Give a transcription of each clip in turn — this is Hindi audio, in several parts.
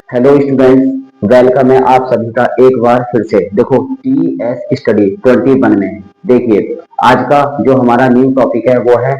हेलो स्टूडेंट्स, वेलकम है आप सभी का एक बार फिर से। देखो टीएस स्टडी 21 में देखिए, आज का जो हमारा न्यू टॉपिक है वो है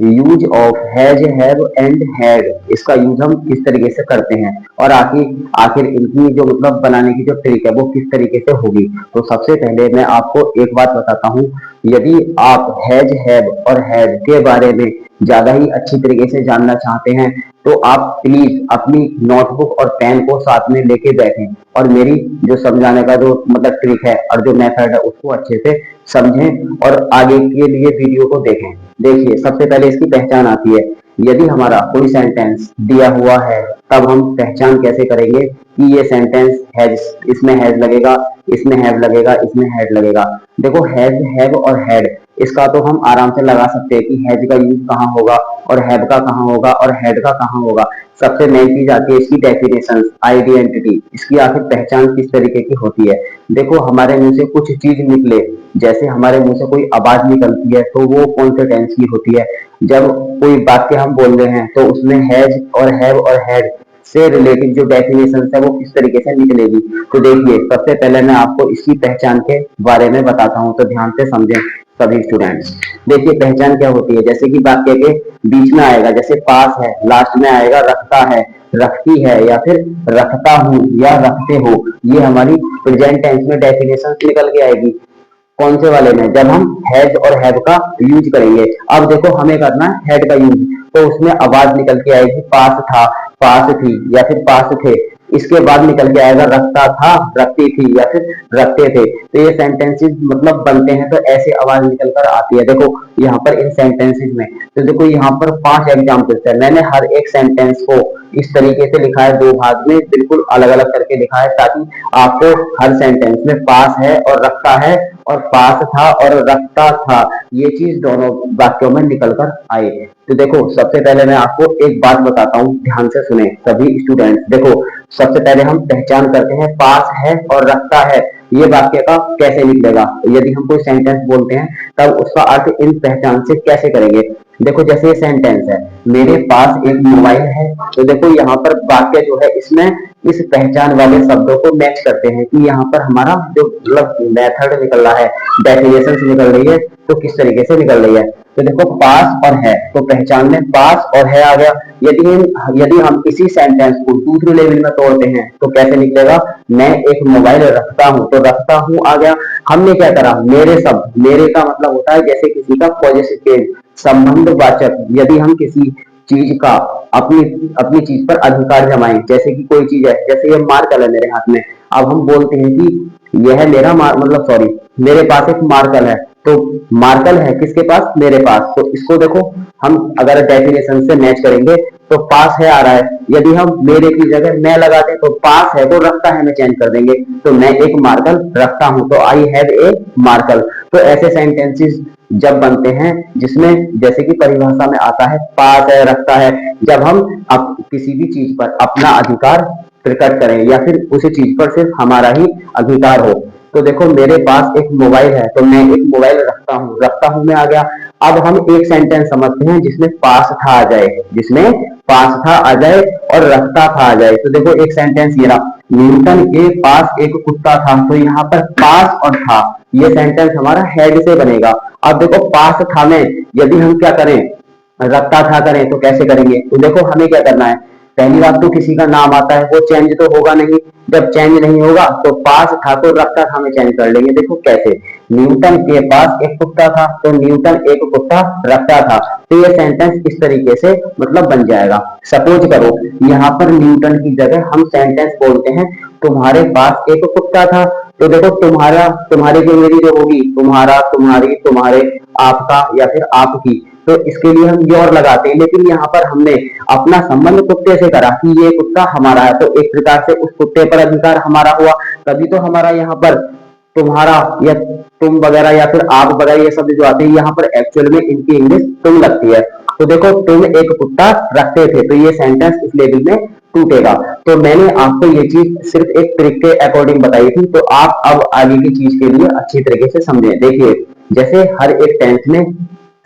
use of has, have and had. इसका यूज हम किस तरीके से करते हैं और आखिर आखिर इनकी जो मतलब बनाने की जो ट्रिक है वो किस तरीके से होगी। तो सबसे पहले मैं आपको एक बात बताता हूँ। यदि आप हैज, हैव और हैड के बारे में ज्यादा ही अच्छी तरीके से जानना चाहते हैं तो आप प्लीज अपनी नोटबुक और पेन को साथ में लेके बैठें और मेरी जो समझाने का जो मतलब ट्रिक है और जो मेथड है उसको अच्छे से समझें और आगे के लिए वीडियो को देखें। देखिए, सबसे पहले इसकी पहचान आती है। यदि हमारा कोई सेंटेंस दिया हुआ है तब हम पहचान कैसे करेंगे कि ये सेंटेंस हैज, इसमें हैज लगेगा, इसमें हैव लगेगा, इसमें हैड लगेगा। देखो हैज, हैव और हैड इसका तो हम आराम से लगा सकते हैं कि हैज का यूज कहाँ होगा और हैव का कहाँ होगा और हैड का कहाँ होगा। सबसे मेन चीज आती है इसकी डेफिनेशन, आइडेंटिटी, इसकी आखिर पहचान किस तरीके की होती है। देखो हमारे मुंह से कुछ चीज निकले, जैसे हमारे मुंह से कोई आवाज निकलती है तो वो कौन से टेंस की होती है। जब कोई वाक्य हम बोल रहे हैं तो उसमें हैज और हैव और हैड से रिलेटेड जो डेफिनेशन है वो किस तरीके से निकलेगी। तो देखिए, सबसे पहले मैं आपको इसकी पहचान के बारे में बताता हूँ, तो ध्यान से समझें सभी स्टूडेंट्स। देखिए पहचान क्या होती है, जैसे कि वाक्य के बीच में आएगा, जैसे पास है, लास्ट में आएगा रखता है, रखती है या फिर रखता हूँ या रखते हो। ये हमारी प्रेजेंट टेंस में डेफिनेशन निकल के आएगी। कौन से वाले में, जब हम हैज और हैव का यूज करेंगे। अब देखो हमें करना है हैड का यूज, तो उसमें आवाज निकल के आएगी पास था, पास थी या फिर पास थे। इसके बाद निकल के आएगा रखता था, रखती थी या फिर रखते थे। तो ये सेंटेंसेस मतलब बनते हैं तो ऐसे आवाज निकल कर आती है। देखो यहाँ पर इन सेंटेंसेस में, तो देखो यहाँ पर 5 एग्जाम्पल्स है। मैंने हर एक सेंटेंस को इस तरीके से लिखा है, 2 भाग में बिल्कुल अलग अलग करके लिखा है ताकि आपको हर सेंटेंस में पास है और रखता है और पास था और रखता था ये चीज दोनों वाक्यों में निकल कर आए। तो देखो सबसे पहले मैं आपको एक बात बताता हूँ, ध्यान से सुने सभी स्टूडेंट्स। देखो सबसे पहले हम पहचान करते हैं पास है और रखता है ये वाक्य का कैसे निकलेगा। यदि हम कोई सेंटेंस बोलते हैं तब उसका अर्थ इन पहचान से कैसे करेंगे। देखो जैसे ये सेंटेंस है, मेरे पास एक मोबाइल है, तो देखो यहाँ पर वाक्य जो है इसमें इस पहचान वाले शब्दों को मैच करते हैं कि यहाँ पर हमारा जो मतलब मेथड निकल रहा है, डेफिनेशन निकल रही है, तो किस तरीके से निकल रही है। तो देखो पास और है, तो पहचान में पास और है आ गया। यदि हम इसी सेंटेंस को दूसरे लेवल में तोड़ते हैं तो कैसे निकलेगा, मैं एक मोबाइल रखता हूँ, तो रखता हूँ आ गया। हमने क्या करा, मेरे शब्द, मेरे का मतलब होता है जैसे किसी का पॉजिटिव संबंधवाचक। यदि हम किसी चीज का अपनी अपनी चीज पर अधिकार जमाएं, जैसे कि कोई चीज है, जैसे ये मार्कर है मेरे हाथ में, अब हम बोलते हैं कि यह मेरा मतलब सॉरी, मेरे पास एक मार्कर है, तो मार्कर है किसके पास, मेरे पास। तो इसको देखो हम अगर डेफिनेशन से मैच करेंगे तो पास है आ रहा है। यदि हम मेरे की जगह मैं लगाते तो पास है को रखता है में चेंज कर देंगे, तो मैं एक मार्कर रखता हूं, तो आई हैव ए मार्कर। तो ऐसे सेंटेंसेस जब बनते हैं जिसमें जैसे कि परिभाषा में आता है पास है, रखता है, जब हम किसी भी चीज पर अपना अधिकार प्रकट करें या फिर उसी चीज पर सिर्फ हमारा ही अधिकार हो। तो देखो मेरे पास एक मोबाइल है, तो मैं एक मोबाइल रखता हूँ, रखता हूँ में आ गया। अब हम एक सेंटेंस समझते हैं जिसमें पास था आ जाए, जिसमें पास था आ जाए और रखता था आ जाए। तो देखो एक सेंटेंस ये रहा, न्यूटन के पास एक कुत्ता था, तो यहाँ पर पास और था ये सेंटेंस हमारा हेड से बनेगा। अब देखो पास था में यदि हम क्या करें, रखता था करें, तो कैसे करेंगे। तो देखो हमें क्या करना है, पहली बात तो किसी का नाम आता है वो चेंज तो होगा नहीं, जब चेंज नहीं होगा तो पास था को रखता था में चेंज कर लेंगे। देखो कैसे, न्यूटन के पास एक कुत्ता था, तो न्यूटन एक कुत्ता रखता था। तो ये सेंटेंस इस तरीके से मतलब बन जाएगा। सपोज करो यहाँ पर न्यूटन की जगह हम सेंटेंस बोलते हैं तुम्हारे पास एक कुत्ता था, तो देखो तुम्हारा, तुम्हारी जो मेरी जो होगी, तुम्हारा, तुम्हारी, तुम्हारे, आपका या फिर आपकी, तो इसके लिए हम योर लगाते हैं। लेकिन यहाँ पर हमने अपना संबंध कुत्ते से करा कि ये कुत्ता हमारा है, तो एक प्रकार से उस कुत्ते पर अधिकार हमारा हुआ। तभी तो हमारा यहाँ पर तुम्हारा या तुम वगैरह या फिर आप वगैरह ये शब्द जो आते हैं यहाँ पर एक्चुअल में इनकी इंग्लिश तुम लगती है। तो देखो तुम एक कुत्ता रखते थे, तो ये सेंटेंस इस लेवल में टूटेगा। तो मैंने आपको ये चीज सिर्फ एक ट्रिक के अकॉर्डिंग बताई थी, तो आप अब आगे की चीज के लिए अच्छी तरीके से समझें। देखिए जैसे हर एक टेंस में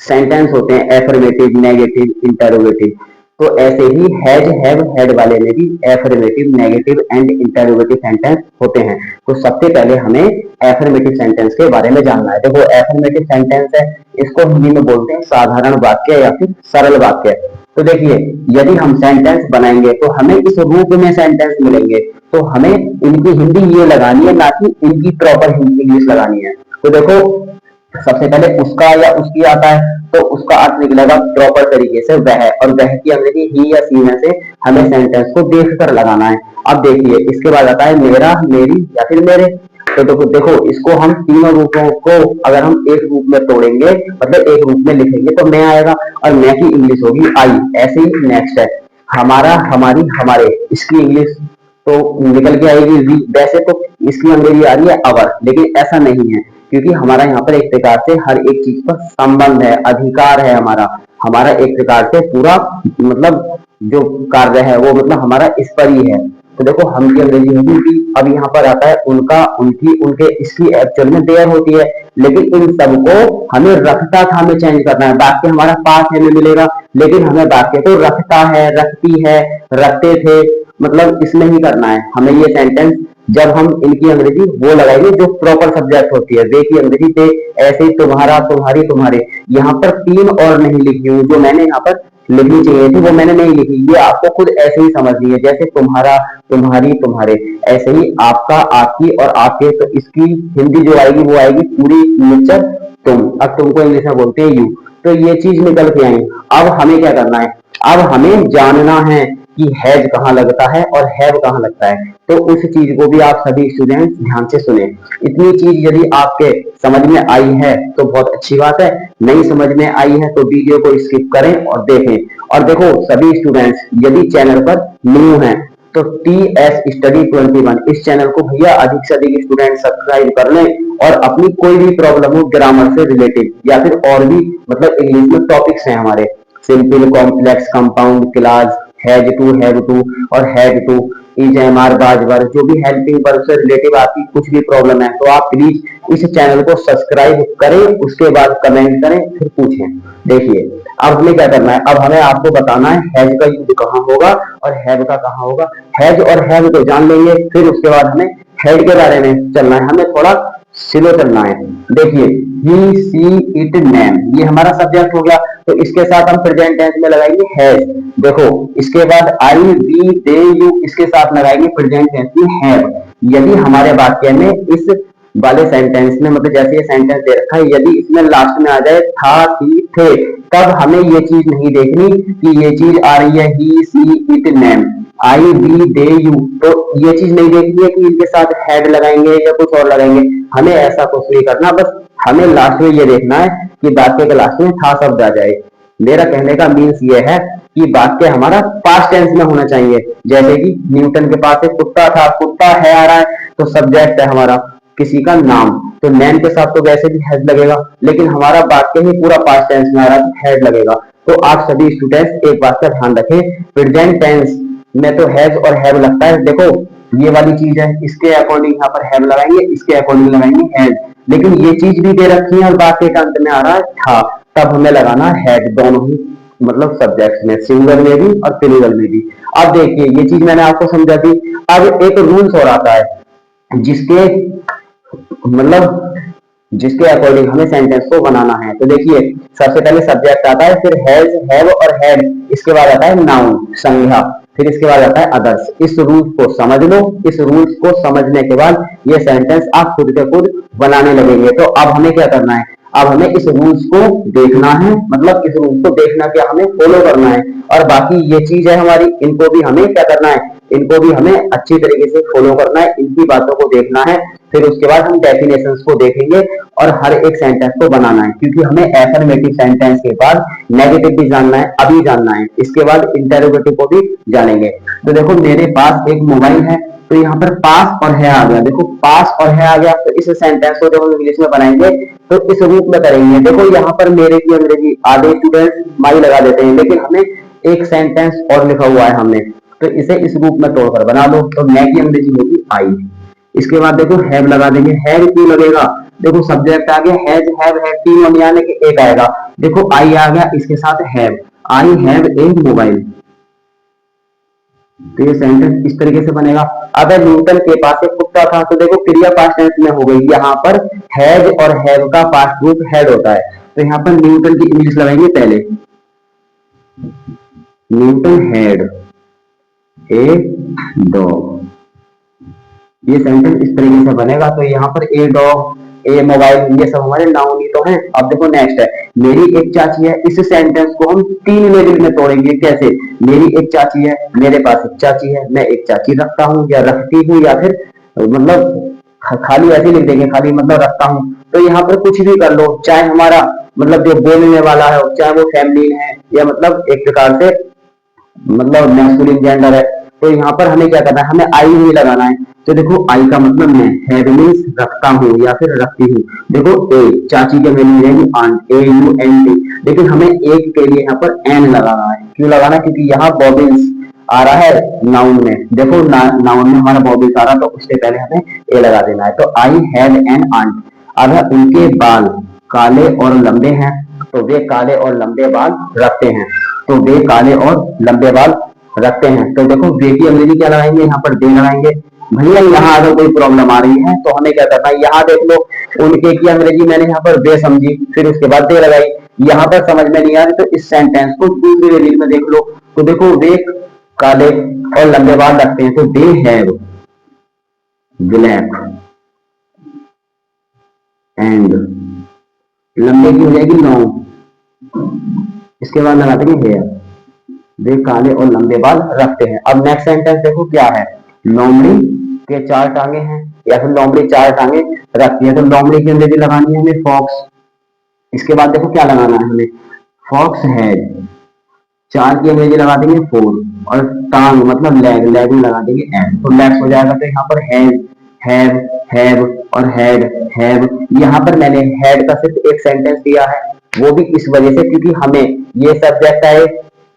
सेंटेंस होते हैं, एफर्मेटिव, नेगेटिव, इंटरोगेटिव। तो ऐसे ही हैज हैव हैड वाले में भी affirmative, negative and interrogative sentence होते हैं। तो सबसे पहले हमें एफर्मेटिव सेंटेंस के बारे में जानना है। देखो एफर्मेटिव सेंटेंस है, इसको हिंदी में बोलते हैं साधारण वाक्य या फिर सरल वाक्य। तो देखिए, यदि हम सेंटेंस बनाएंगे तो हमें इस रूप में सेंटेंस मिलेंगे, तो हमें इनकी हिंदी ये लगानी है, ना कि इनकी प्रॉपर हिंदी इंग्लिश लगानी है। तो देखो, सबसे पहले उसका या उसकी आता है, तो उसका अर्थ निकलेगा प्रॉपर तरीके से वह, और वह की अंग्रेजी ही या सी में से हमें सेंटेंस को देख कर लगाना है। अब देखिए, इसके बाद आता है मेरा, मेरी या फिर मेरे। तो देखो इसको हम तीनों रूपों को अगर हम एक रूप में तोड़ेंगे, मतलब एक रूप में लिखेंगे, तो मैं आएगा, और मैं की इंग्लिश होगी आई। ऐसे ही नेक्स्ट है हमारा, हमारी, हमारे, इसकी इंग्लिश तो निकल के आएगी वी। वैसे तो इसकी अंग्रेजी आ रही है अवर, लेकिन ऐसा नहीं है, क्योंकि हमारा यहाँ पर एक प्रकार से हर एक चीज पर संबंध है, अधिकार है हमारा। हमारा एक प्रकार से पूरा मतलब जो कार्य है वो मतलब हमारा इस पर ही है। तो देखो हम की अंग्रेजी होगी भी। अब यहाँ पर आता है उनका, उनकी, उनके, इसकी एक्चुअल में देयर होती है, लेकिन इन सबको हमें रखता था में चेंज करना है। वाक्य हमारा पास है में मिलेगा, लेकिन हमें वाक्य को रखता है, रखती है, रखते थे, मतलब इसमें ही करना है हमें ये सेंटेंस। जब हम इनकी अंग्रेजी वो लगाएंगे जो प्रॉपर सब्जेक्ट होती है, वे की अंग्रेजी पे ऐसे ही तुम्हारा, तुम्हारी, तुम्हारे। यहाँ पर तीन और नहीं लिखी हुई, जो मैंने यहाँ पर लिखनी चाहिए थी वो मैंने नहीं लिखी। ये आपको खुद ऐसे ही समझनी है, जैसे तुम्हारा, तुम्हारी, तुम्हारे, ऐसे ही आपका, आपकी और आपके। तो इसकी हिंदी जो आएगी वो आएगी पूरी मिक्सचर तुम। अब तुमको इंग्लिश में बोलते हैं यू। तो ये चीज निकल के आई। अब हमें क्या करना है, अब हमें जानना है कि हैज कहाँ लगता है और हैव कहाँ लगता है। तो उस चीज को भी आप सभी स्टूडेंट्स ध्यान से सुने। इतनी चीज यदि आपके समझ में आई है तो बहुत अच्छी बात है, नहीं समझ में आई है तो वीडियो को स्किप करें और देखें। और देखो सभी स्टूडेंट्स यदि चैनल पर न्यू हैं तो TS स्टडी 21 इस चैनल को भैया अधिक से अधिक स्टूडेंट सब्सक्राइब कर लें, और अपनी कोई भी प्रॉब्लम हो ग्रामर से रिलेटेड या फिर और भी मतलब इंग्लिश में टॉपिक्स हैं हमारे, simple, complex, compound, clause, has to, have to और had to, is, am, are, was, were, जो भी हेल्पिंग वर्ब से रिलेटिव आपकी कुछ भी प्रॉब्लम है तो आप प्लीज इस चैनल को सब्सक्राइब करें, उसके बाद कमेंट करें, फिर पूछें। देखिए अब हमें क्या करना है, अब हमें आपको बताना है हैज का यूज कहाँ होगा और हैव का कहाँ होगा। हैज और हैव तो जान लेंगे, फिर उसके बाद हमें हेड के बारे में चलना है, हमें थोड़ा स्लो चलना है। देखिए ही, सी, इट, नेम, ये हमारा सब्जेक्ट हो गया, तो इसके साथ हम प्रेजेंट टेंस में लगाएंगे हैज। देखो इसके बाद आई, वी, दे, यू, इसके साथ लगाएंगे प्रेजेंट टेंस में हैव। यदि हमारे वाक्य में इस वाले सेंटेंस में मतलब जैसे ये सेंटेंस दे रखा है, यदि इसमें लास्ट में आ जाए था, थी, थे, तब हमें ये चीज नहीं देखनी कि ये चीज आ रही है he, she, it, name, I, we, they, you. तो ये चीज नहीं देखनी है कि इनके साथ हैड लगाएंगे या कुछ और लगाएंगे, हमें ऐसा कुछ नहीं करना। बस हमें लास्ट में ये देखना है कि वाक्य के लास्ट में था शब्द आ जाए। मेरा कहने का मीन्स ये है कि वाक्य हमारा पास्ट टेंस में होना चाहिए। जैसे कि न्यूटन के पास एक कुत्ता था, कुत्ता है आ रहा है, तो सब्जेक्ट है हमारा किसी का नाम, तो नेम के साथ तो वैसे भी हैड लगेगा, लेकिन हमारा वाक्य ही पूरा पास्ट टेंस में आ रहा है तो हैड लगेगा। तो आप सभी स्टूडेंट्स एक बात का ध्यान रखें, प्रेजेंट टेंस में तो हैज और हैव लगता है। देखो ये वाली चीज है, इसके अकॉर्डिंग यहाँ पर हैव लगाएंगे, इसके अकॉर्डिंग लगाएंगे हैज, लेकिन ये चीज भी दे रखी है और वाक्य का अंत में आ रहा है था, तब हमें लगाना हैड, दोनों ही मतलब सब्जेक्ट में, सिंगल में भी और प्लूरल में भी। अब देखिए ये चीज मैंने आपको समझा दी। अब एक रूल्स और आता है जिसके मतलब जिसके अकॉर्डिंग हमें सेंटेंस को बनाना है। तो देखिए सबसे पहले सब्जेक्ट आता है, फिर हैज, हैव और हैड, इसके बाद आता है नाउन, संज्ञा, फिर इसके बाद आता है अदर्स। इस रूल्स को समझ लो, इस रूल्स को समझने के बाद ये सेंटेंस आप खुद के खुद बनाने लगेंगे। तो अब हमें क्या करना है, अब हमें इस रूल्स को देखना है, मतलब इस रूल्स को देखना क्या, हमें फॉलो करना है। और बाकी ये चीज है हमारी, इनको भी हमें क्या करना है, इनको भी हमें अच्छी तरीके से फॉलो करना है, इनकी बातों को देखना है। फिर उसके बाद हम डेफिनेशंस को देखेंगे और हर एक सेंटेंस को बनाना है, क्योंकि हमें एफर्मेटिव सेंटेंस के बाद नेगेटिव भी जानना है, अभी जानना है, इसके बाद इंटरोगेटिव को भी जानेंगे। तो देखो मेरे पास एक मोबाइल है, तो यहाँ पर पास और है आ गया, देखो पास और है आ गया, तो इस सेंटेंस को जब हम इंग्लिश में बनाएंगे तो इस रूप में करेंगे। देखो यहाँ पर मेरे की अंग्रेजी आधे स्टूडेंट्स माई लगा देते हैं, लेकिन हमें एक सेंटेंस और लिखा हुआ है हमने, तो इसे इस रूप में तोड़कर बना लो। तो मैं की अंग्रेजी होगी आई, इसके बाद देखो हैव लगा देंगे, हैव क्यों लगेगा, देखो सब्जेक्ट आ गया, हैज, हैव, हैड, तीन यानी कि एक आएगा। देखो आई आ गया, इसके साथ have, I have a mobile, तो ये सेंटेंस इस तरीके से बनेगा। अगर न्यूटन के पास एक कुत्ता था, तो देखो क्रिया पास्ट टेंस में हो गई। यहाँ पर हैज और हैव का पास्ट रूप हैड होता है, तो यहाँ पर न्यूटन की इंग्लिश लगाएंगे पहले। Newton had a dog. ये सेंटेंस इस तरीके से बनेगा। तो यहाँ पर ए डॉग, ए मोबाइल, ये सब हमारे नाउन ही तो हैं। अब देखो नेक्स्ट है, मेरी एक चाची है। इस सेंटेंस को हम तीन लेवल में तोड़ेंगे। कैसे? मेरी एक चाची है, मेरे पास एक चाची है, मैं एक चाची रखता हूँ या रखती हूँ, या फिर मतलब खाली ऐसे लिख देंगे, खाली मतलब रखता हूँ। तो यहाँ पर कुछ भी कर लो, चाहे हमारा मतलब जो बोलने वाला है चाहे वो फैमिली है या मतलब एक प्रकार से मतलब मैस्कुलिन जेंडर है। तो यहाँ पर हमें क्या करना है, हमें आई ही लगाना है। तो देखो आई का मतलब मैं, हैव मीन्स रखता हूँ या फिर रखती हूँ। देखो ए चाची के मीनिंग रहेगी aunt, A U N T, लेकिन हमें एक के लिए यहाँ पर एन लगाना है। क्यों लगाना है? क्योंकि यहाँ बॉबिल्स आ रहा है नाउन में। देखो नाउन में हमारा बॉबिल्स आ रहा है, तो उससे पहले हमें ए लगा देना है। तो आई हैड एन आंट। अगर उनके बाल काले और लंबे हैं, तो वे काले और लंबे बाल रखते हैं। तो वे काले और लंबे बाल रखते हैं। तो देखो वे की अंग्रेजी क्या लगाएंगे, यहाँ पर दे लगाएंगे। भैया यहाँ अगर कोई प्रॉब्लम आ रही है तो हमें क्या करना है, यहाँ देख लो, उनके की अंग्रेजी मैंने यहाँ पर वे समझी, फिर उसके बाद दे लगाई। यहाँ पर समझ में नहीं आ रही, तो इस सेंटेंस को दूसरी अंग्रेजी में देख लो। तो देखो वे काले और लंबे बाल रखते हैं, तो दे हैव ब्लैक एंड, लंबे की हो जाएगी लॉन्ग, इसके बाद लगा देंगे हेयर। वे काले और लंबे बाल रखते हैं। अब नेक्स्ट सेंटेंस देखो क्या है, लोमड़ी के चार टांगे हैं, या फिर लोमड़ी चार टांगे रखती है। तो लोमड़ी की अंग्रेजी लगानी है हमें फॉक्स। इसके बाद देखो क्या लगाना है हमें, फॉक्स हैड, चार की अंग्रेजी लगा देंगे फोर, और टांग मतलब लेग, लेग में लगा देंगे एंड, तो लेग्स हो जाएगा। तो यहाँ पर हैज, हैव, हैव और हैड, हैव। यहाँ पर मैंने हैड का सिर्फ एक सेंटेंस दिया है, वो भी इस वजह से क्योंकि हमें ये सब्जेक्ट आए,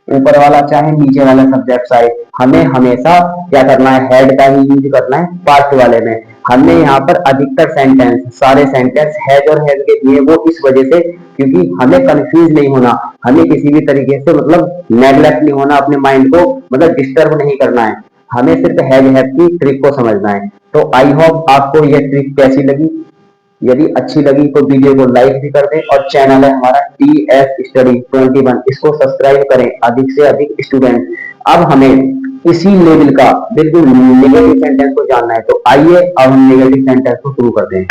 ऊपर वाला चाहे नीचे वाला सब्जेक्ट आए, हमें हमेशा क्या करना है, हेड का ही यूज करना है पास्ट वाले में। हमने यहाँ पर अधिकतर सेंटेंस, सारे सेंटेंस हैज और हैव के दिए, वो इस वजह से क्योंकि हमें कंफ्यूज नहीं होना, हमें किसी भी तरीके से मतलब नेग्लेक्ट नहीं होना, अपने माइंड को मतलब डिस्टर्ब नहीं करना है, हमें सिर्फ हैज हैव की ट्रिक को समझना है। तो आई होप आपको यह ट्रिक कैसी लगी। यदि अच्छी लगी तो वीडियो को लाइक भी कर दें, और चैनल है हमारा टी एस स्टडी 21, इसको सब्सक्राइब करें अधिक से अधिक स्टूडेंट। अब हमें इसी लेवल का बिल्कुल नेगेटिव सेंटेंस को जानना है, तो आइए अब हम नेगेटिव सेंटेंस को शुरू करते हैं।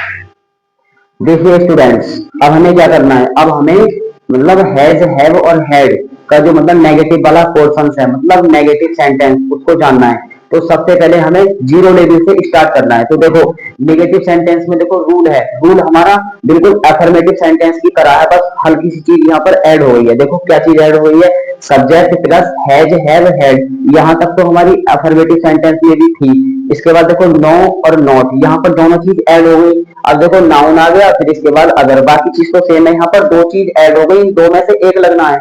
देखिए स्टूडेंट्स, अब हमें क्या करना है, अब हमें मतलब हैज, हैव और हैड का जो मतलब नेगेटिव वाला पोर्शन है, मतलब नेगेटिव सेंटेंस, उसको जानना है। तो सबसे पहले हमें जीरो लेवल से स्टार्ट करना है। तो देखो नेगेटिव सेंटेंस में देखो रूल है, रूल हमारा बिल्कुल अफर्मेटिव सेंटेंस की तरह है, बस हल्की सी चीज यहाँ पर ऐड हो गई है। देखो क्या चीज ऐड हो गई है, subject plus has, have, had. यहाँ तक तो हमारी अफर्मेटिव सेंटेंस में भी थी। इसके बाद देखो नो और नॉट, यहाँ पर दोनों चीज ऐड हो गई। अब देखो नाउन आ गया, फिर इसके बाद अगर, बाकी चीज तो सेम है, यहाँ पर दो चीज ऐड हो गई, दो में से एक लगना है।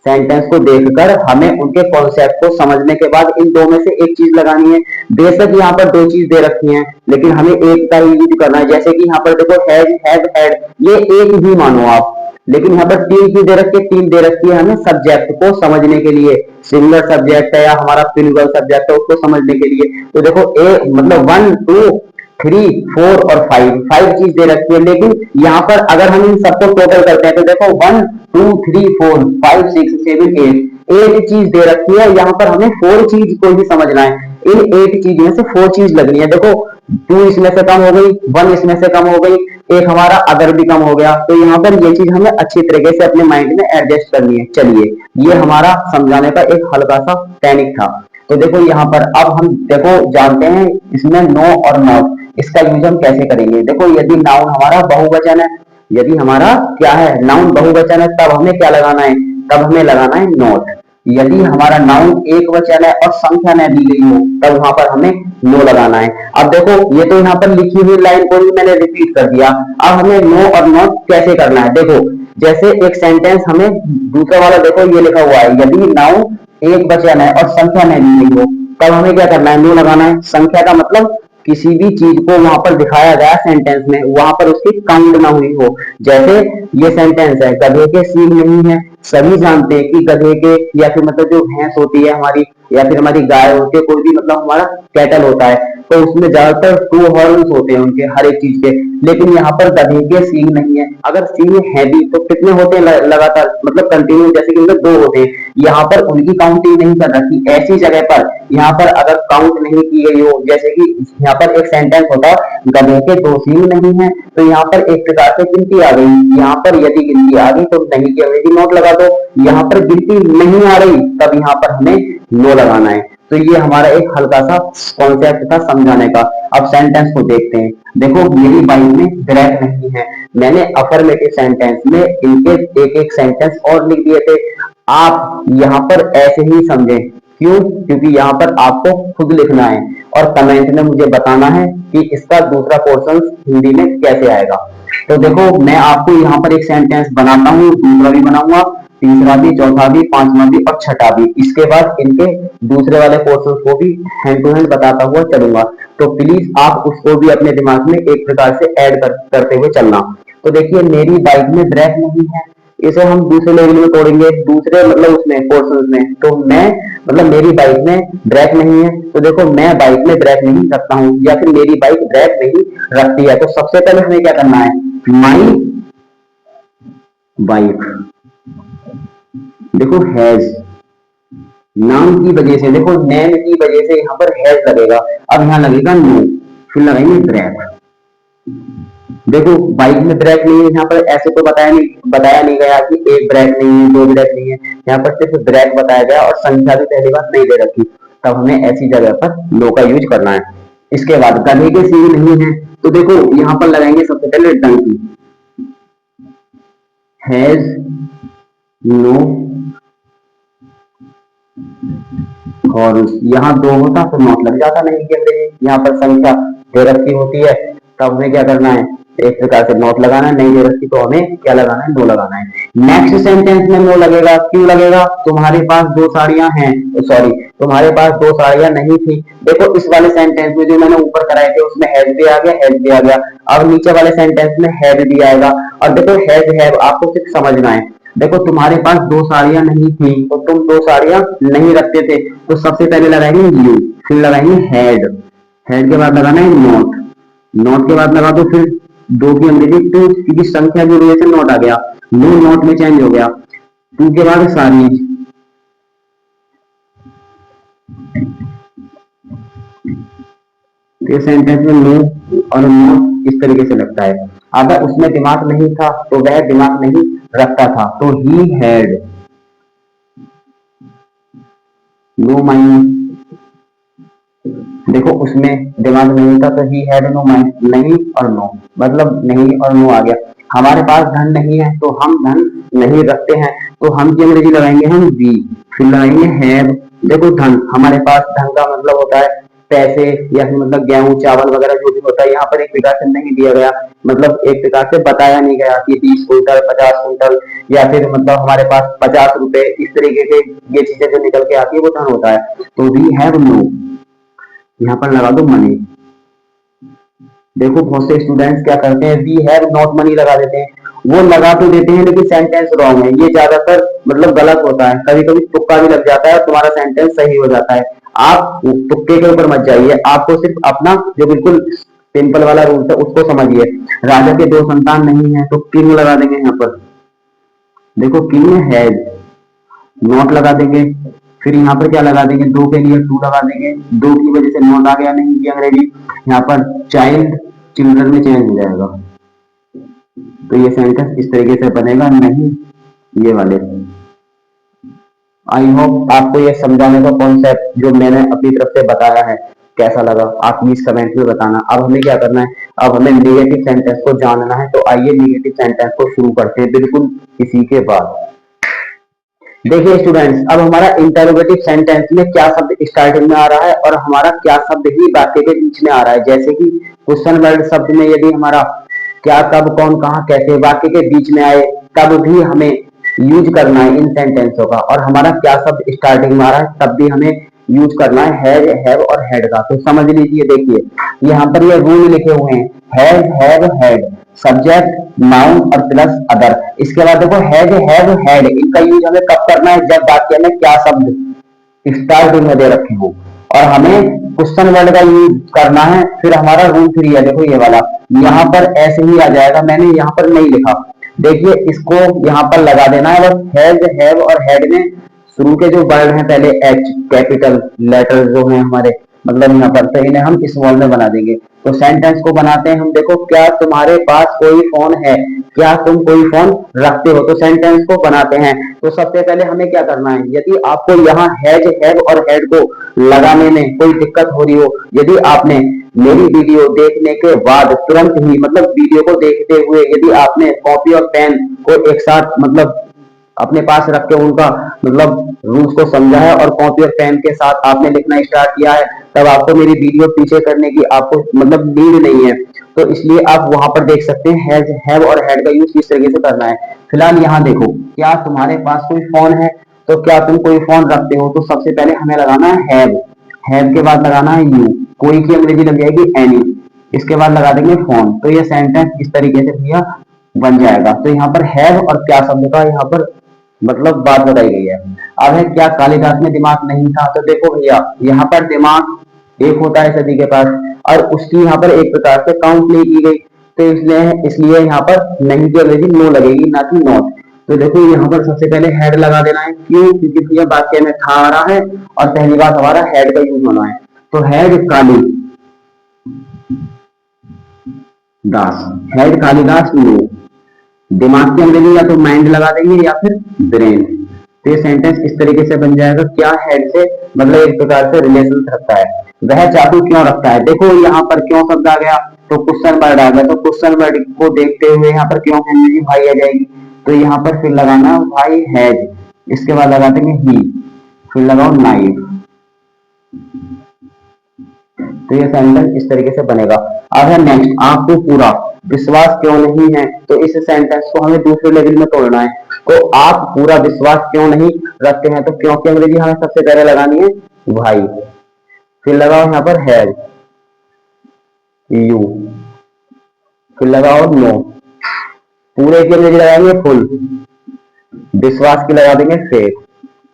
सेंटेंस को देखकर हमें उनके कॉन्सेप्ट को समझने के बाद इन दो में से एक चीज लगानी है। बेशक यहाँ पर दो चीज दे रखी हैं, लेकिन हमें एक का ही यूज करना है। जैसे कि यहाँ पर देखो हैज, हैव, हैड, ये एक ही मानो आप, लेकिन यहाँ पर तीन चीज दे रखी है, तीन दे रखी है हमें सब्जेक्ट को समझने के लिए। सिंगुलर सब्जेक्ट है या हमारा प्लूरल सब्जेक्ट है, उसको समझने के लिए। तो देखो ए मतलब 1 2 3 4 और 5, 5 चीज दे रखी है, लेकिन यहाँ पर अगर हम इन सबको टोटल करते हैं तो देखो 1 2 3 4 5 6 7 8, 8 चीज दे रखी है। यहाँ पर हमें 4 चीज को ही समझना है। इन 8 चीज में से 4 चीज लगनी है। देखो 2 इसमें से कम हो गई, 1 इसमें से कम हो गई, एक हमारा अदर भी कम हो गया। तो यहाँ पर ये चीज हमें अच्छी तरीके से अपने माइंड में एडजस्ट करनी है। चलिए, ये हमारा समझाने का एक हल्का सा टेक्निक था। तो देखो यहाँ पर अब हम देखो जानते हैं इसमें नो और नॉट, इसका यूज हम कैसे करेंगे। देखो यदि नाउन हमारा बहुवचन है, यदि हमारा क्या है नाउन बहुवचन है, तब हमें क्या लगाना है, तब हमें लगाना है नॉट। यदि हमारा नाउन एक वचन है और संख्या न दी गई हो, तब वहां पर हमें नो लगाना है। अब देखो ये तो यहाँ पर लिखी हुई लाइन को ही मैंने रिपीट कर दिया। अब हमें नो और नॉट कैसे करना है। देखो जैसे एक सेंटेंस हमें दूसरा वाला देखो ये लिखा हुआ है, यदि नाउन एक वचन है और संख्या न दी गई हो, तब हमें क्या करना है, नो लगाना है। संख्या का मतलब किसी भी चीज को वहां पर दिखाया गया सेंटेंस में, वहां पर उसकी काउंट ना हुई हो। जैसे ये सेंटेंस है, गधे के सींग नहीं है, सभी जानते हैं कि गधे के या फिर मतलब जो भैंस होती है हमारी या फिर हमारी गाय होती है, कोई भी मतलब हमारा कैटल होता है, तो उसमें ज्यादातर टू हॉर्न्स होते हैं उनके हर एक चीज के। लेकिन यहाँ पर गधे के सींग नहीं है। अगर सींग है भी तो कितने होते हैं लगातार, मतलब कंटिन्यू, जैसे कि उनके दो होते हैं। यहाँ पर उनकी काउंटिंग नहीं कर रखी। ऐसी जगह पर यहाँ पर अगर काउंट नहीं की गई हो, जैसे कि यहाँ पर एक सेंटेंस होता गधे के दो सींग नहीं है, तो यहाँ पर एक प्रकार से गिनती आ गई। यहाँ पर यदि गिनती आ गई तो नहीं की अंग्रेजी नोट लगा दो। यहाँ पर गिनती नहीं आ रही तब यहाँ पर हमें नो लगाना है। तो ये हमारा एक हल्का सा कॉन्सेप्ट था समझाने का। अब सेंटेंस को देखते हैं। देखो मेरी बाइक में ब्रेक नहीं है। मैंने अफर्मेटिव सेंटेंस में इनके एक एक सेंटेंस और लिख दिए थे। आप यहाँ पर ऐसे ही समझें। क्यों? क्योंकि यहाँ पर आपको खुद लिखना है और कमेंट में मुझे बताना है कि इसका दूसरा पोर्शन हिंदी में कैसे आएगा। तो देखो मैं आपको यहाँ पर एक सेंटेंस बनाता हूँ, दूसरा भी बनाऊंगा, तीसरा भी, चौथा भी, पांचवा भी और छठा भी। इसके बाद इनके दूसरे वाले पोर्शन को भी हैंड टू हैंड बताता हुआ चलूंगा। तो प्लीज आप उसको भी अपने दिमाग में एक प्रकार से ऐड करते हुए चलना। तो देखिए मेरी बाइक में ब्रेक नहीं है, इसे हम दूसरे लेवल में तोड़ेंगे, दूसरे मतलब उसमें पोर्शन में। तो मैं मतलब मेरी बाइक में ब्रेक नहीं है, तो देखो मैं बाइक में ब्रेक नहीं रखता हूँ या फिर मेरी बाइक ब्रेक नहीं रखती है। तो सबसे पहले हमें क्या करना है, माई बाइक। देखो हैज, नाम की वजह से, देखो नेम की वजह से यहाँ पर हैज लगेगा। अब यहाँ लगेगा नो, फिर लगाएंगे ब्रेक। देखो बाइक में ब्रेक नहीं है, यहाँ पर ऐसे तो बताया नहीं गया कि एक ब्रेक नहीं है, दो ब्रेक नहीं है। यहाँ पर सिर्फ ब्रेक बताया गया और संख्या भी पहली बात नहीं दे रखी। तब हमें ऐसी जगह पर नो का यूज करना है। इसके बाद गधे के सींग नहीं है, तो देखो यहाँ पर लगाएंगे सबसे पहले डंकी। Has no horns. यहाँ दो होता तो नॉट लग जाता, नहीं कि अंग्रेजी यहाँ पर संख्या दे रखी होती है, तब हमें क्या करना है, एक प्रकार से नॉट लगाना है। नहीं दे रखी तो हमें क्या लगाना है, नो लगाना है। नेक्स्ट सेंटेंस में नो लगेगा। क्यों लगेगा, तुम्हारे पास दो साड़ियां हैं, सॉरी तुम्हारे पास दो साड़ियां नहीं थी। देखो इस वाले सेंटेंस में जो मैंने ऊपर कराए थे उसमें हैज भी आ गया, हैज भी आ गया। अब नीचे वाले सेंटेंस में हैड भी आएगा। और देखो हैज हैव आपको सिर्फ समझना है। देखो तुम्हारे पास दो साड़ियां नहीं थी तो तुम दो साड़ियां नहीं रखते थे, तो सबसे पहले लगाएंगे यू, फिर लगाएंगे हैड, हैड के बाद लगाना है नॉट, नॉट के बाद लगा दो फिर दो की अंग्रेजी टू, क्योंकि संख्या की वजह से नॉट आ गया, नो नॉट में चेंज हो गया। टू के बाद सारीज, ये सेंटेंस में नो और नो इस तरीके से लगता है। अगर उसमें दिमाग नहीं था तो वह दिमाग नहीं रखता था, तो ही हैड नो माइंड। देखो उसमें दिमाग नहीं था तो ही हैड नो माइंड, नहीं और नो, मतलब नहीं और नो आ गया। हमारे पास धन नहीं है तो हम धन नहीं रखते हैं, तो हम की अंग्रेजी लगाएंगे हम वी, फिर लगाएंगे हैव। देखो धन, हमारे पास धन का मतलब होता है पैसे या फिर मतलब गेहूं चावल वगैरह जो भी होता है। यहाँ पर एक प्रकार से नहीं दिया गया, मतलब एक प्रकार से बताया नहीं गया कि 20 कुंटल 50 कुंटल या फिर मतलब हमारे पास 50 रुपए, इस तरीके के ये चीजें जो निकल के आती है वो धन होता है। तो वी हैव नो, यहाँ पर लगा दो मनी। देखो बहुत से स्टूडेंट्स क्या करते हैं, वी हैव नॉट मनी लगा देते हैं। वो लगा तो देते हैं लेकिन सेंटेंस रॉन्ग है। ये ज्यादातर मतलब गलत होता है, कभी कभी तुक्का भी लग जाता है और तुम्हारा सेंटेंस सही हो जाता है। आप तुक्के के ऊपर मत जाइए, आपको सिर्फ अपना जो बिल्कुल सिंपल वाला रूल है उसको समझिए। राजा के दो संतान नहीं है तो किंग लगा देंगे यहाँ पर। देखो किंग हैज, नॉट लगा देंगे, फिर यहाँ पर क्या लगा देंगे, दो के लिए टू लगा देंगे, दो की वजह से नॉट आ गया, नहीं की अंग्रेजी। यहाँ पर चाइल्ड चिल्ड्रन में चेंज हो जाएगा, तो ये सेंटेंस इस तरीके से बनेगा, नहीं ये वाले। आई होप आपको ये समझाने का कॉन्सेप्ट जो मैंने अपनी तरफ से बताया है कैसा लगा, आप प्लीज कमेंट में बताना। अब हमें क्या करना है, अब हमें नेगेटिव सेंटेंस को जानना है। तो आइए नेगेटिव सेंटेंस को शुरू करते हैं बिल्कुल इसी के बाद। देखिए स्टूडेंट्स, अब हमारा इंटरोगेटिव सेंटेंस में क्या शब्द स्टार्टिंग में आ रहा है और हमारा क्या शब्द ही वाक्य के बीच में आ रहा है। जैसे कि क्वेश्चन वर्ड शब्द में यदि हमारा क्या, कब, कौन, कहां, कैसे वाक्य के बीच में आए तब भी हमें यूज करना है इन सेंटेंसों का। और हमारा क्या शब्द स्टार्टिंग में आ रहा है तब भी हमें यूज करना है हैज, हैव और हैड का। तो समझ लीजिए, देखिए यहाँ पर ये रूल लिखे हुए हैं, has, have, had. Subject noun और प्लस अदर। इसके बाद देखो हैज हैव हैड, इनका यूज हमें कब करना है, जब वाक्य में क्या शब्द स्टार्टिंग में दे रखे हो और हमें क्वेश्चन वर्ड का यूज करना है। फिर हमारा रूल 3 है, देखो ये वाला, यहाँ पर ऐसे ही आ जाएगा, मैंने यहाँ पर नहीं लिखा, देखिए इसको यहाँ पर लगा देना है। बस हैज हैव और हैड में शुरू के जो वर्ड हैं पहले एच कैपिटल लेटर जो हैं हमारे, मतलब यहाँ पर, तो इन्हें हम स्मॉल में बना देंगे। तो सेंटेंस को बनाते हैं हम, देखो क्या तुम्हारे पास कोई फोन है, क्या तुम कोई फोन रखते हो, तो सेंटेंस को बनाते हैं। तो सबसे पहले हमें क्या करना है, यदि आपको यहाँ हैज हैव और हैड को लगाने में कोई दिक्कत हो रही हो, यदि आपने मेरी वीडियो देखने के बाद तुरंत ही, मतलब वीडियो को देखते हुए यदि आपने कॉपी और पेन को एक साथ मतलब अपने पास रख के उनका मतलब रूल्स को समझा है और कॉपी और पेन के साथ आपने लिखना स्टार्ट किया है, तब आपको मेरी वीडियो पीछे करने की आपको मतलब नीड नहीं है। तो इसलिए आप वहां पर देख सकते हैं हैज हैव और हैड का यूज किस तरीके से करना है। फिलहाल यहाँ देखो, क्या तुम्हारे पास कोई फोन है, तो क्या तुम कोई फोन रखते हो, तो सबसे पहले हमें लगाना है हैव के बाद लगाना है यू, कोई की अंग्रेजी लग जाएगी एनी, इसके बाद लगा देंगे फोन। तो ये सेंटेंस इस तरीके से भैया बन जाएगा। तो यहाँ पर हैव और क्या शब्द का यहाँ पर मतलब बात बताई गई है। अब है क्या कालिदास में दिमाग नहीं था, तो देखो भैया यहाँ पर दिमाग एक होता है सभी के पास और उसकी यहाँ पर एक प्रकार से काउंट नहीं की गई, तो इसलिए यहाँ पर नहीं की अंग्रेजी नो लगेगी, ना कि नॉट। तो देखो यहाँ पर सबसे पहले हेड लगा देना है, क्यों, क्योंकि भैया वाक्य में था आ रहा है और पहली बात हमारा हेड का यूज होना है। तो head Kalidas, head Kalidas no, दिमाग की अंग्रेजी या तो माइंड लगा देंगे या फिर ब्रेन। तो ये सेंटेंस इस तरीके से बन जाएगा, क्या हेड से मतलब एक प्रकार से रिलेशन रखता है। वह चाकू क्यों रखता है, देखो यहाँ पर क्यों शब्द आ गया, तो क्वेश्चन वर्ड आ गया, तो क्वेश्चन वर्ड को देखते हुए यहाँ पर क्यों की भाई आ जाएगी, तो यहाँ पर फिर लगाना भाई हैज, इसके बाद लगा देंगे ही, फिर लगाओ नाइफ। तो ये सेंटेंस इस तरीके से बनेगा। अब है नेक्स्ट, आपको पूरा विश्वास क्यों नहीं है, तो इस सेंटेंस को हमें दूसरे लेवल में तोड़ना है। तो आप पूरा विश्वास क्यों नहीं रखते हैं, तो क्यों की अंग्रेजी हमें सबसे पहले लगानी है भाई, फिर लगाओ यहाँ पर हैज यू, फिर लगाओ नो, पूरे की अंग्रेजी लगाएंगे फुल, विश्वास की लगा देंगे फेक।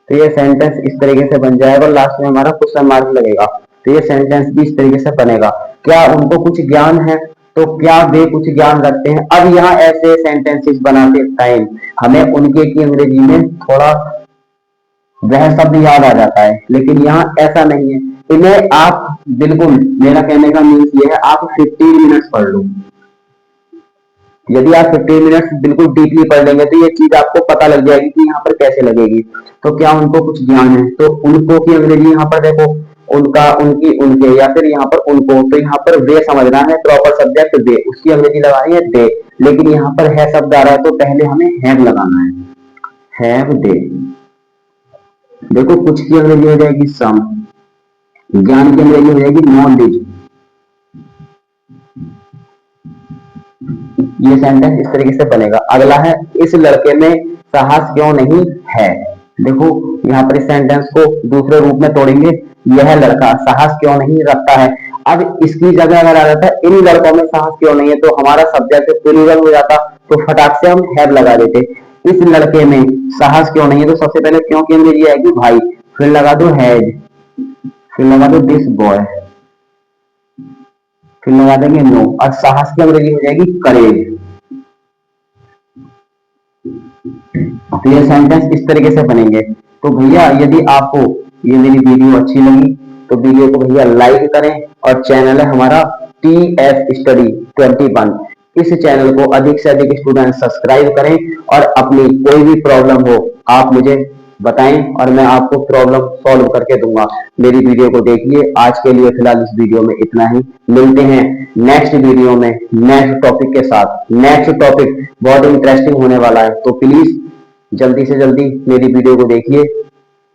तो ये सेंटेंस इस तरीके से बन जाएगा और लास्ट में हमारा क्वेश्चन मार्क लगेगा। तो ये सेंटेंस भी इस तरीके से बनेगा। क्या उनको कुछ ज्ञान है, तो क्या वे कुछ ज्ञान रखते हैं। अब यहाँ ऐसे सेंटेंसेस बनाते टाइम हमें उनके की अंग्रेजी में थोड़ा वह शब्द याद आ जाता है, लेकिन यहाँ ऐसा नहीं है। इन्हें आप बिल्कुल, मेरा कहने का मीन्स ये है, आप 15 मिनट्स पढ़ लो। यदि आप 15 मिनट्स बिल्कुल डीपली पढ़ लेंगे तो ये चीज आपको पता लग जाएगी कि यहाँ पर कैसे लगेगी। तो क्या उनको कुछ ज्ञान है, तो उनको की अंग्रेजी यहाँ पर देखो, उनका, उनकी, उनके, या फिर यहाँ पर उनको, तो यहाँ पर वे समझना है, प्रॉपर सब्जेक्ट वे, उसकी अंग्रेजी लगानी है दे, लेकिन यहाँ पर है शब्द आ रहा है तो पहले हमें हैव लगाना है, हैव दे। देखो कुछ की अंग्रेजी हो जाएगी सम, ज्ञान की अंग्रेजी हो जाएगी नॉलेज। ये सेंटेंस इस तरीके से बनेगा। अगला है, इस लड़के में साहस क्यों नहीं है। देखो यहाँ पर इस सेंटेंस को दूसरे रूप में तोड़ेंगे, यह लड़का साहस क्यों नहीं रखता है। अब इसकी जगह अगर आ जाता है इन लड़कों में साहस क्यों नहीं है, तो हमारा सब्जेक्ट प्लूरल हो जाता, तो फटाक से हम हैव लगा देते। इस लड़के में साहस क्यों नहीं है, तो सबसे पहले क्यों की अंग्रेजी आएगी भाई, फिर लगा दो हैज, फिर लगा दो दिस बॉय, फिर लगा देंगे नो, और साहस की अंग्रेजी हो जाएगी करेज। तो ये सेंटेंस इस तरीके से बनेंगे। तो भैया यदि आपको ये मेरी वीडियो अच्छी लगी तो वीडियो को भैया लाइक करें, और चैनल है हमारा TS स्टडी 21, इस चैनल को अधिक से अधिक स्टूडेंट सब्सक्राइब करें और अपनी कोई भी प्रॉब्लम हो आप मुझे बताएं और मैं आपको प्रॉब्लम सॉल्व करके दूंगा। मेरी वीडियो को देखिए। आज के लिए फिलहाल इस वीडियो में इतना ही, मिलते हैं नेक्स्ट वीडियो में नेक्स्ट टॉपिक के साथ। नेक्स्ट टॉपिक बहुत इंटरेस्टिंग होने वाला है, तो प्लीज जल्दी से जल्दी मेरी वीडियो को देखिए।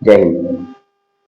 जय हिंद।